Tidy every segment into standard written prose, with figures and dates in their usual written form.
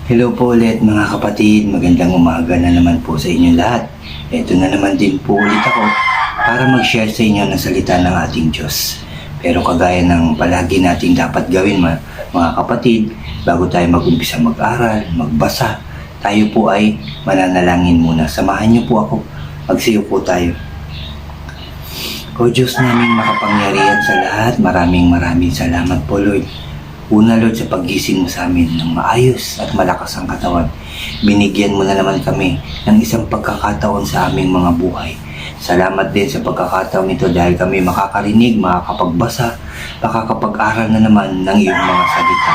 Hello po ulit mga kapatid, magandang umaga na naman po sa inyo lahat. Ito na naman din po ulit ako para mag-share sa inyo ng salita ng ating Diyos. Pero kagaya ng palagi nating dapat gawin mga kapatid, bago tayo mag-umpisa mag-aral, magbasa, tayo po ay mananalangin muna. Samahan niyo po ako, magsiyo po tayo. O Diyos naming makapangyarihan sa lahat, maraming salamat po Lord. Una Lord, sa paggising mo sa amin ng maayos at malakas ang katawan. Binigyan mo na naman kami ng isang pagkakataon sa aming mga buhay. Salamat din sa pagkakataon nito dahil kami makakarinig, makakapagbasa, makakapag-aral na naman ng iyong mga salita.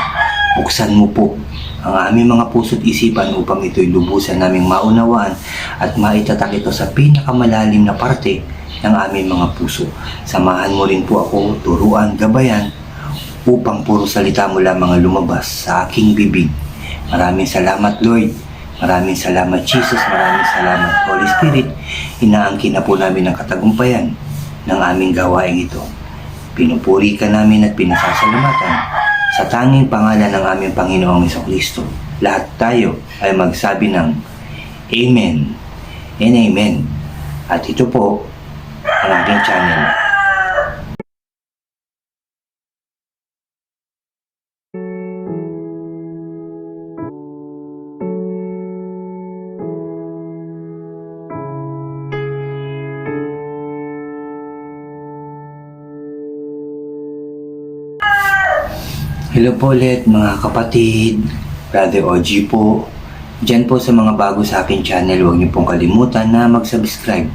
Buksan mo po ang aming mga puso't isipan upang ito'y lubusan naming maunawaan at maitatak ito sa pinakamalalim na parte ng aming mga puso. Samahan mo rin po ako, turuan, gabayan, upang puro salita mo lamang ang lumabas sa aking bibig. Maraming salamat Lord. Maraming salamat Jesus. Maraming salamat Holy Spirit. Inaangkin na po namin ang katagumpayan ng aming gawain ito. Pinupuri ka namin at pinasasalamatan sa tanging pangalan ng aming Panginoong Jesucristo. Lahat tayo ay magsabi ng Amen and Amen. At ito po ang aking channel. Hello po ulit mga kapatid, Brother OG po. Diyan po sa mga bago sa akin channel, huwag niyo pong kalimutan na mag-subscribe.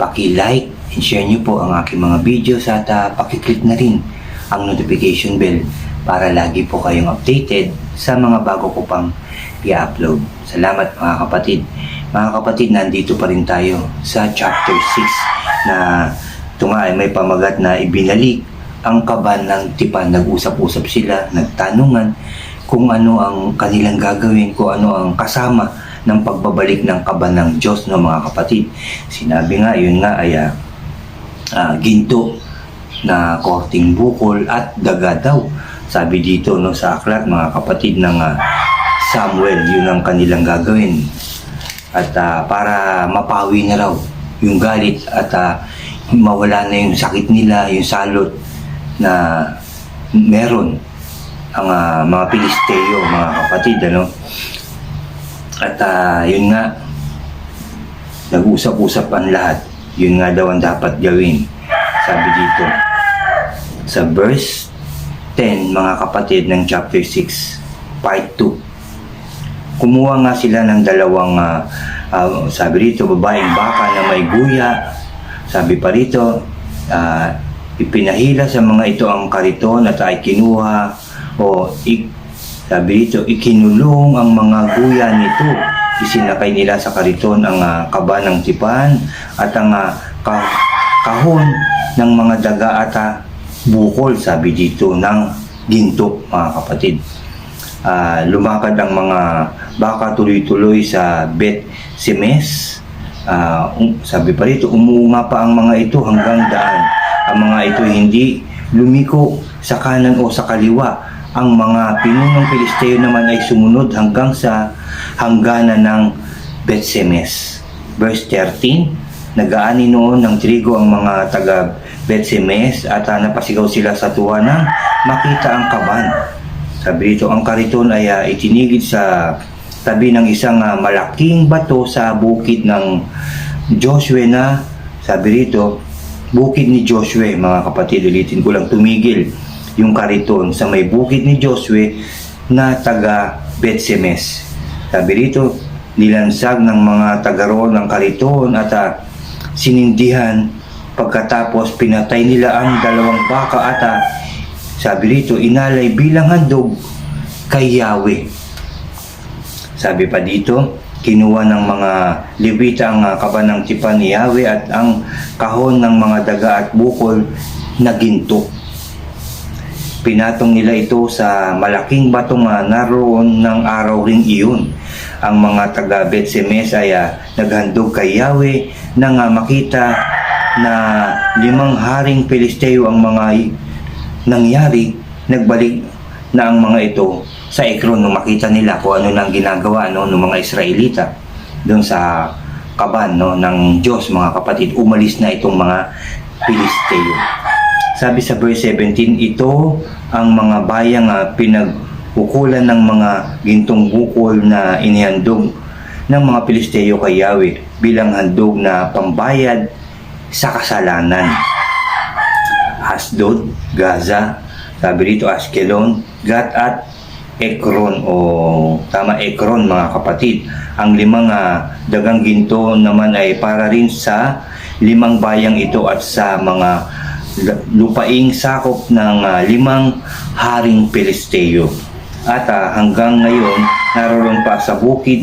Paki-like and share niyo po ang aking mga videos at paki-click na rin ang notification bell para lagi po kayong updated sa mga bago ko pang i-upload. Salamat mga kapatid. Mga kapatid, nandito pa rin tayo sa chapter 6 na ito nga ay may pamagat na ibinalik ang kaban ng tipan. Nag-usap-usap sila, nagtanungan kung ano ang kanilang gagawin, kung ano ang kasama ng pagbabalik ng kaban ng Diyos, no mga kapatid. Sinabi nga, yun nga ay ginto na korting bukol at daga daw. Sabi dito no, sa aklat mga kapatid ng Samuel, yun ang kanilang gagawin. At para mapawi na raw yung galit at mawala na yung sakit nila, yung salot na meron ang mga Pilisteo, mga kapatid, ano? At yun nga, nag-usap-usap ang lahat. Yun nga daw ang dapat gawin. Sabi dito, sa verse 10, mga kapatid, ng chapter 6, part 2. Kumuha nga sila ng dalawang, sabi dito, babaeng baka na may guya. Sabi pa rito, ipinahila sa mga ito ang kariton at ay kinuha sabi dito, ikinulong ang mga guya nito. Isinakay nila sa kariton ang kaba ng tipan at ang kahon ng mga daga at bukol, sabi dito, ng ginto, mga kapatid. Lumakad ang mga baka tuloy-tuloy sa Bet-Semes. Sabi pa rito, umunga pa ang mga ito hanggang daan. Ang mga ito hindi lumiko sa kanan o sa kaliwa. Ang mga pinunong Pilisteo naman ay sumunod hanggang sa hangganan ng Bet-Semes. Verse 13, nag-aani noon ng trigo ang mga taga Bet-Semes at napasigaw sila sa tuwa nang makita ang kaban. Sabi dito, ang kariton ay itinigid sa tabi ng isang malaking bato sa bukid ng Joshua na, sabi dito, bukid ni Joshua, mga kapatid. Ulitin ko lang, tumigil yung kariton sa may bukid ni Joshua na taga Bet-Semes. Sabi rito, nilansag ng mga taga roon ng kariton at sinindihan. Pagkatapos pinatay nila ang dalawang baka at sabi rito, inalay bilang handog kay Yahweh. Sabi pa dito, kinuha ng mga Levita ang kaban ng tipan ni Yahweh at ang kahon ng mga daga at bukol na ginto. Pinatong nila ito sa malaking batong naroon ng araw ring iyon. Ang mga taga Bet-Semes ay naghandog kay Yahweh nang makita na 5 haring Pilisteo ang mga nangyari. Nagbalik na ang mga ito sa Ekron nung makita nila kung ano nang ginagawa no, ng mga Israelita doon sa kaban no, ng Diyos, mga kapatid. Umalis na itong mga Pilisteo. Sabi sa verse 17, ito ang mga bayang pinagkukulan ng mga gintong bukol na inihandog ng mga Pilisteo kay Yahweh bilang handog na pambayad sa kasalanan. Asdod, Gaza, sabi dito Askelon, Gat at Ekron, o tama, Ekron, mga kapatid. Ang limang dagang ginto naman ay para rin sa limang bayang ito at sa mga lupaing sakop ng limang haring Pilisteo. At hanggang ngayon, naroon pa sa bukid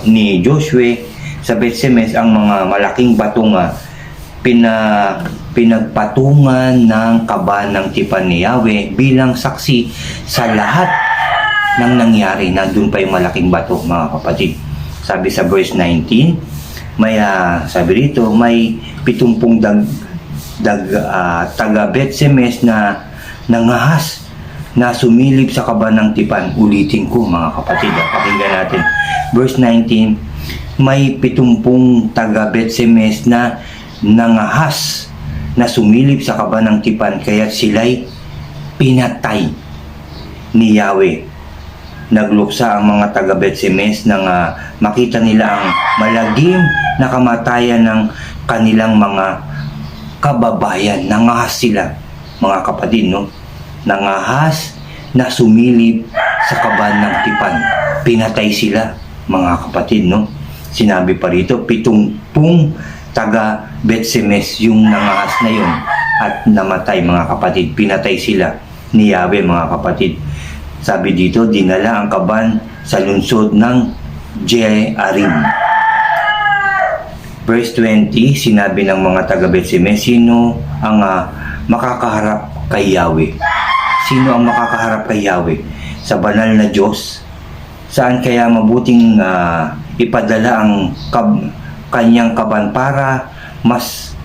ni Joshua sa Beth-Semes ang mga malaking batong pinagpatungan ng kaban ng tipan ni Yahweh bilang saksi sa lahat ng nangyari. Nandun pa yung malaking bato, mga kapatid. Sabi sa verse 19, may sabi rito, may 70 taga Beth-Semes na nangahas na sumilip sa kaban ng tipan. Ulitin ko, mga kapatid, pakinggan natin. Verse 19, may 70 taga Beth-Semes na nangahas na sumilip sa kaban ng tipan, kaya sila'y pinatay ni Yahweh. Nagluksa ang mga taga Beth-Semes nang makita nila ang malagim na kamatayan ng kanilang mga kababayan. Nangahas sila, mga kapatid, no? Nangahas na sumilip sa kaban ng tipan. Pinatay sila, mga kapatid, no? Sinabi pa rito, 70 taga Beth-Semes yung nangahas na yun at namatay, mga kapatid. Pinatay sila ni Yahweh, mga kapatid. Sabi dito, dinala ang kaban sa lungsod ng Jearim. Verse 20, sinabi ng mga taga Beth-Semes, sino ang makakaharap kay Yahweh? Sino ang makakaharap kay Yahweh? Sa banal na Diyos? Saan kaya mabuting ipadala ang kanyang kaban para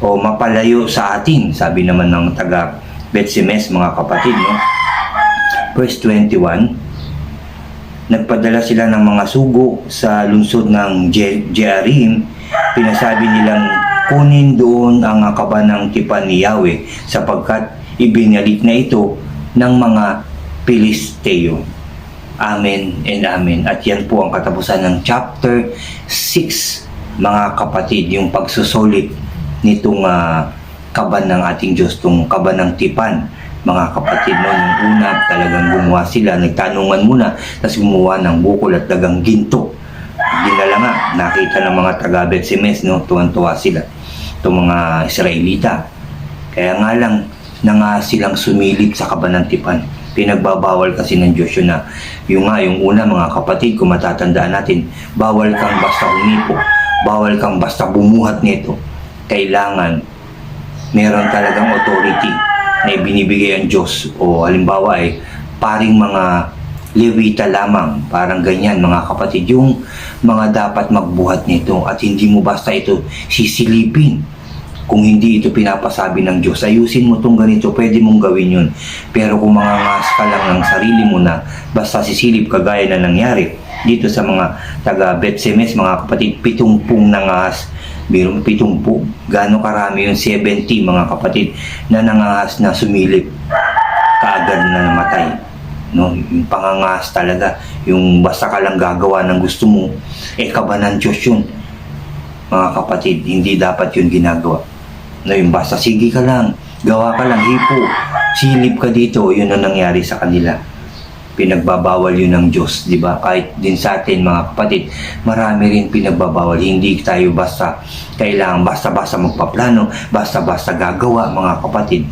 mapalayo sa atin? Sabi naman ng taga Beth-Semes, mga kapatid, no? Verse 21, nagpadala sila ng mga sugo sa lungsod ng Jearim. Pinasabi nilang kunin doon ang kaban ng tipan ni Yahweh sapagkat ibinalik na ito ng mga Pilisteo. Amen and amen. At yan po ang katapusan ng chapter 6, mga kapatid, yung pagsusulit nitong kaban ng ating Diyos, itong kaban ng tipan. Mga kapatid, no, nung una talagang gumawa sila, nagtanungan muna, tapos gumawa ng bukol at dagang ginto. Dinala nga, nakita ng mga taga Beth-Semes, no, tuwan-tuwa sila, itong mga Israelita. Kaya nga lang, silang sumilip sa kaban ng tipan. Pinagbabawal kasi ng Diyos yun na, yung una, mga kapatid, kung matatandaan natin, bawal kang basta humipo, bawal kang basta bumuhat nito. Kailangan meron talagang authority na ibinibigay ang Diyos, o halimbawa ay paring mga Levita lamang, parang ganyan, mga kapatid, yung mga dapat magbuhat nito, at hindi mo basta ito sisilipin. Kung hindi ito pinapasabi ng Diyos, ayusin mo itong ganito, pwede mong gawin yun. Pero kung mangangas ka lang ng sarili mo na basta sisilip, kagaya na nangyari dito sa mga taga Beth-Semes, mga kapatid, 70 nangas. Biro 70, gaano karami yung 70, mga kapatid, na nangangahas na sumilip, kaagad na namatay, no? Yung pangangahas talaga, yung basta ka lang gagawa ng gusto mo, kaban ng Diyos yun, mga kapatid. Hindi dapat yun ginagawa, no? Yung basta sige ka lang, gawa ka lang, hipo, silip ka dito, yun ang nangyari sa kanila. Pinagbabawal yun ng Diyos, di ba? Kahit din sa atin, mga kapatid, marami rin pinagbabawal. Hindi tayo kailangan basta-basta magpaplano, basta-basta gagawa, mga kapatid.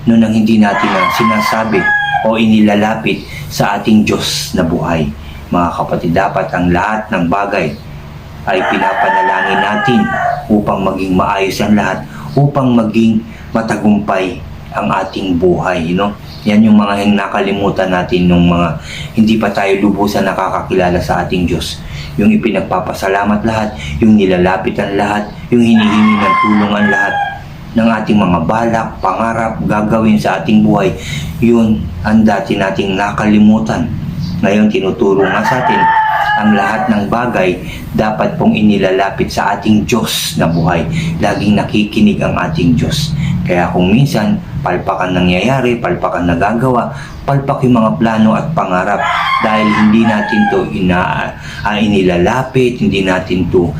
Noon ang hindi natin sinasabi o inilalapit sa ating Diyos na buhay. Mga kapatid, dapat ang lahat ng bagay ay pinapanalangin natin upang maging maayos ang lahat, upang maging matagumpay ang ating buhay, no? Yan yung mga nakalimutan natin nung mga hindi pa tayo lubusan nakakakilala sa ating Diyos. Yung ipinagpapasalamat lahat, yung nilalapitan lahat, yung hinihingi ng tulong ang lahat ng ating mga balak, pangarap, gagawin sa ating buhay. Yun ang dati nating nakalimutan Ngayon, tinuturo nga sa atin ang lahat ng bagay dapat pong inilalapit sa ating Diyos na buhay. Laging nakikinig ang ating Diyos. Kaya kung minsan, palpak ang nangyayari, palpak ang nagagawa, palpak yung mga plano at pangarap dahil hindi natin to inilalapit, hindi natin to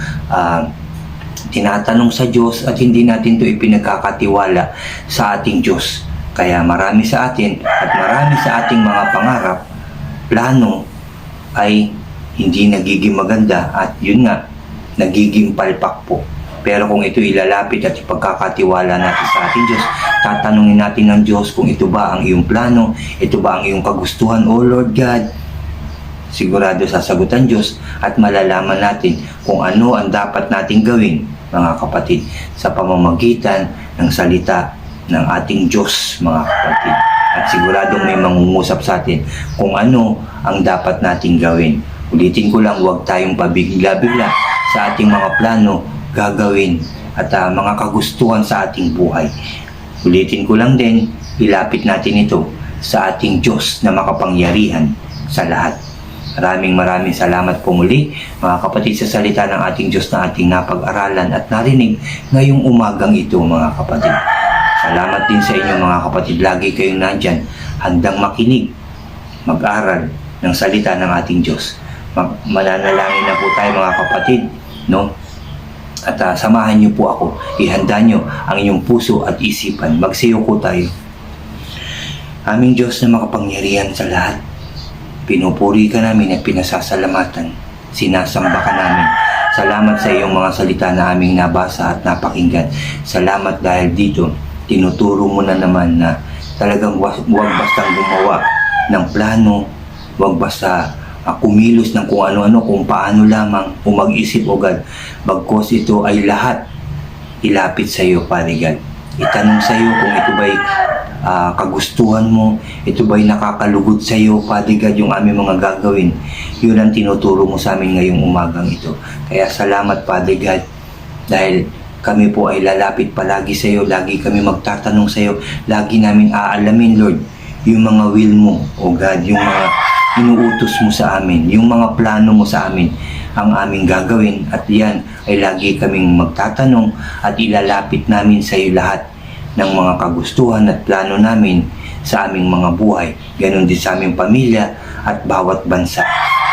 tinatanong sa Diyos at hindi natin to ipinagkakatiwala sa ating Diyos. Kaya marami sa atin at marami sa ating mga pangarap, plano ay hindi nagiging maganda at yun nga, nagiging palpak po. Pero kung ito ilalapit at ipagkakatiwala natin sa ating Diyos, tatanungin natin ng Diyos kung ito ba ang iyong plano, ito ba ang iyong kagustuhan, O Lord God, sigurado sasagutan Diyos at malalaman natin kung ano ang dapat nating gawin, mga kapatid, sa pamamagitan ng salita ng ating Diyos, mga kapatid. At siguradong may mangungusap sa atin kung ano ang dapat nating gawin. Ulitin ko lang, huwag tayong pabigla-bigla sa ating mga plano, gagawin at mga kagustuhan sa ating buhay. Ulitin ko lang din, ilapit natin ito sa ating Diyos na makapangyarihan sa lahat. Maraming salamat po muli, mga kapatid, sa salita ng ating Diyos na ating napag-aralan at narinig ngayong umagang ito, mga kapatid. Salamat din sa inyo, mga kapatid. Lagi kayong nandyan, handang makinig, mag-aral ng salita ng ating Diyos. Mananalangin na po tayo, mga kapatid, no? At samahan niyo po ako. Ihanda niyo ang inyong puso at isipan. Magsiyoko tayo. Aming Diyos na makapangyarihan sa lahat, pinupuri ka namin at pinasasalamatan. Sinasamba ka namin. Salamat sa iyong mga salita na aming nabasa at napakinggan. Salamat dahil dito, tinuturo mo na naman na talagang huwag bastang gumawa ng plano, huwag basta kumilos ng kung ano-ano, kung paano lamang, kung mag-isip o God. Bagkos ito ay lahat ilapit sa iyo, Father God. Itanong sa iyo kung ito ba'y kagustuhan mo, ito ba'y nakakalugod sa iyo, Father God, yung aming mga gagawin. Yun ang tinuturo mo sa amin ngayong umagang ito. Kaya salamat, Father God, dahil kami po ay lalapit palagi sa iyo, lagi kami magtatanong sa iyo, lagi namin aalamin, Lord, yung mga will mo, O God, yung mga inuutos mo sa amin, yung mga plano mo sa amin, ang aming gagawin, at yan ay lagi kaming magtatanong at ilalapit namin sa iyo lahat ng mga kagustuhan at plano namin sa aming mga buhay, ganon din sa aming pamilya at bawat bansa.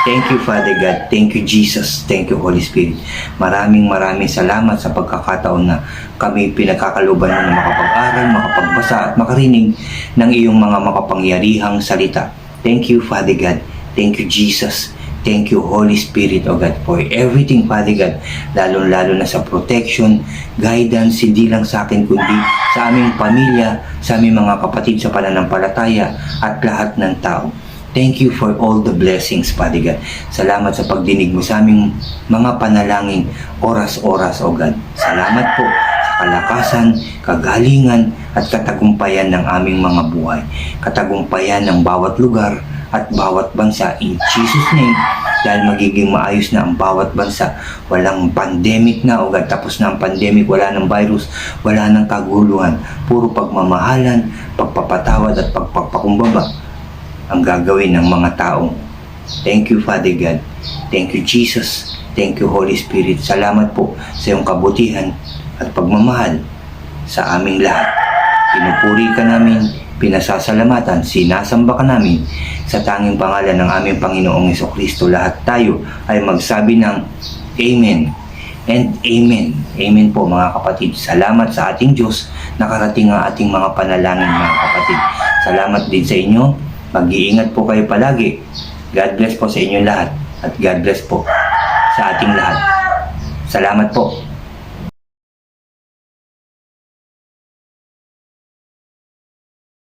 Thank you, Father God. Thank you, Jesus. Thank you, Holy Spirit. Maraming salamat sa pagkakataon na kami pinagkakaluban mo na makapag-aral, makapagbasa at makarinig ng iyong mga makapangyarihang salita. Thank you, Father God. Thank you, Jesus. Thank you, Holy Spirit, O God, for everything, Father God. Lalo-lalo na sa protection, guidance, hindi lang sa akin, kundi sa aming pamilya, sa aming mga kapatid sa pananampalataya, at lahat ng tao. Thank you for all the blessings, Father God. Salamat sa pagdinig mo sa aming mga panalangin, oras-oras, O God. Salamat po sa kalakasan, kagalingan, at katagumpayan ng aming mga buhay. Katagumpayan ng bawat lugar at bawat bansa. In Jesus' name, dahil magiging maayos na ang bawat bansa. Walang pandemic na, O God. Tapos na ang pandemic, wala ng virus, wala ng kaguluhan. Puro pagmamahalan, pagpapatawad at pagpapakumbaba ang gagawin ng mga tao. Thank you, Father God. Thank you, Jesus. Thank you, Holy Spirit. Salamat po sa iyong kabutihan at pagmamahal sa aming lahat. Pinupuri ka namin, pinasasalamatan, sinasamba ka namin sa tanging pangalan ng aming Panginoong Jesucristo. Lahat tayo ay magsabi ng Amen and Amen. Amen po, mga kapatid. Salamat sa ating Diyos, nakarating ang ating mga panalangin, mga kapatid. Salamat din sa inyo. Mag-iingat po kayo palagi. God bless po sa inyong lahat at God bless po sa ating lahat. Salamat po.